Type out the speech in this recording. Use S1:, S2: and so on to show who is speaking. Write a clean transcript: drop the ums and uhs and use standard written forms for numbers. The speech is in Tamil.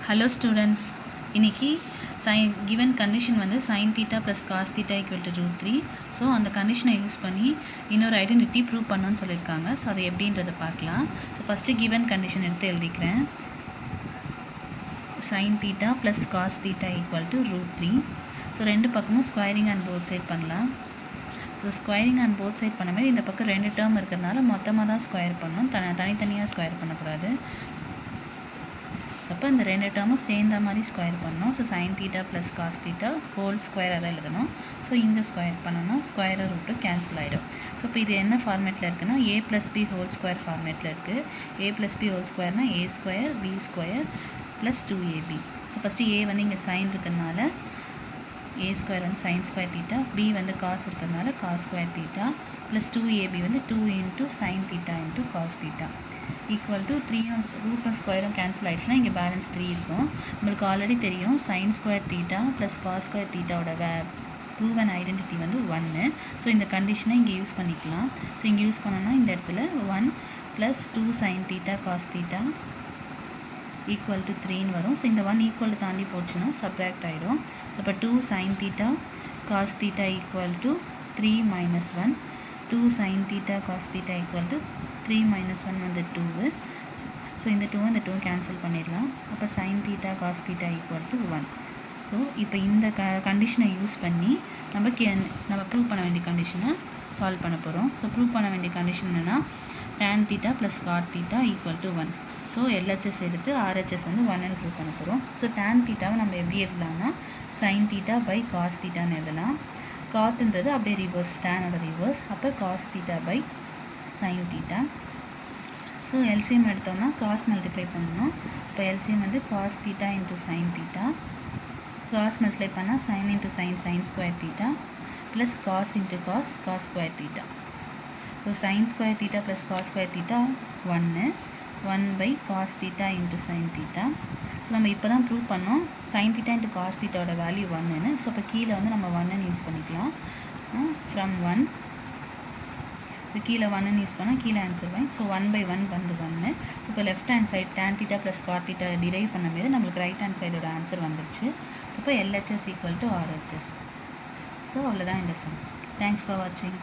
S1: Hello students, இன்னைக்கு given condition வந்து sin theta plus cos theta equal to root 3. So அந்த கண்டிஷனை யூஸ் பண்ணி இன்னொரு ஐடென்டிட்டி ப்ரூவ் பண்ணணும்னு சொல்லியிருக்காங்க. ஸோ அதை எப்படின்றத பார்க்கலாம். ஸோ ஃபஸ்ட்டு given கண்டிஷன் எடுத்து எழுதிக்கிறேன். sin theta plus cos theta equal to root 3. So ரெண்டு பக்கமும் ஸ்கொயரிங் அண்ட் போத் சைட் பண்ணலாம். So squaring and both side பண்ண மாதிரி இந்த பக்கம் ரெண்டு டேர்ம் இருக்கிறதுனால மொத்தமாக தான் ஸ்கொயர் பண்ணணும், தனித்தனியாக ஸ்கொயர் பண்ணக்கூடாது. அப்போ இந்த ரெண்டு டேர்மும் சேர்ந்த மாதிரி ஸ்கொயர் பண்ணணும். So sin theta plus cos theta whole ஸ்கொயராக தான் எழுதணும். ஸோ இங்கே ஸ்கொயர் பண்ணோன்னா ஸ்கொயர் ரூட்டு கேன்சல் ஆகிடும். ஸோ இப்போ இது என்ன ஃபார்மேட்டில் இருக்குன்னா a + b ஹோல் ஸ்கொயர் ஃபார்மேட்டில் இருக்குது. a + b ஹோல் ஸ்கொயர்னால் a square b square plus 2ab. So first a வந்து இங்கே சைன் இருக்கிறதுனால a ஸ்கொயர் வந்து sin ஸ்கொயர் தீட்டா, b வந்து காஸ் இருக்கிறதுனால cos square theta plus 2ab வந்து 2 × sin theta × cos theta equal to 3 ரூட்டும் ஸ்கொயரும் கேன்சல் ஆகிடுச்சுன்னா இங்கே பேலன்ஸ் 3 இருக்கும். நம்மளுக்கு ஆல்ரெடி தெரியும் sin square theta plus cos square தீட்டாவோட ப்ரூவன் ஐடென்டிட்டி வந்து 1. ஸோ இந்த கண்டிஷனை இங்கே யூஸ் பண்ணிக்கலாம். ஸோ இங்கே யூஸ் பண்ணோன்னா இந்த இடத்துல 1 + 2 sin theta cos theta equal to 3ன்னு வரும். ஸோ இந்த 1 ஈக்குவல் தாண்டி போச்சுன்னா சப்ராக்ட் ஆகிடும். ஸோ இப்போ 2 sin theta cos theta equal to 3 - 1, 2 sin theta cos theta equal to 3 - 1 வந்து 2. ஸோ இந்த 2 கேன்சல் பண்ணிடலாம். அப்போ sin theta cos theta equal to 1. So இப்போ இந்த கண்டிஷனை யூஸ் பண்ணி நம்ம ப்ரூவ் பண்ண வேண்டிய கண்டிஷனை சால்வ் பண்ண போகிறோம். ஸோ ப்ரூவ் பண்ண வேண்டிய கண்டிஷன் என்னென்னா tan theta + cot theta equal to 1. So LHS எடுத்து RHS வந்து 1ன்னு ப்ரூவ் பண்ண போகிறோம். ஸோ tan thetaவை நம்ம எப்படி எழுதலாம்னா sin theta / cos thetaன்னு எழுதலாம். காட்ன்றது அப்படியே ரிவர்ஸ், டேனோட ரிவர்ஸ். அப்போ cos theta / sin theta. So LCM எடுத்தோம்னா கிராஸ் மல்டிப்ளை பண்ணணும். இப்போ எல்சிஎம் வந்து cos theta × sin theta, cross multiply பண்ணால் sin × sin square theta plus cos × cos square theta. So sin square theta plus cos square theta 1/cos theta × sin theta. So நம்ம இப்போ தான் ப்ரூவ் பண்ணோம் sin theta × cos thetaவோட வேல்யூ 1ன்னு. ஸோ இப்போ கீழே வந்து நம்ம 1ன்னு யூஸ் பண்ணிக்கலாம். ஃப்ரம் 1, ஸோ கீழே 1ன்னு யூஸ் பண்ணால் கீழே ஆன்சர் வாங்க. ஸோ 1/1 வந்து 1. ஸோ இப்போ left hand side tan theta + cot theta derive பண்ணும்போது நம்மளுக்கு ரைட் ஹேண்ட் சைடோட ஆன்சர் வந்துடுச்சு. ஸோ இப்போ LHS ஈக்குவல் டு RHS. ஸோ அவ்வளோதான் இந்த சம். தேங்க்ஸ் ஃபார் வாட்சிங்.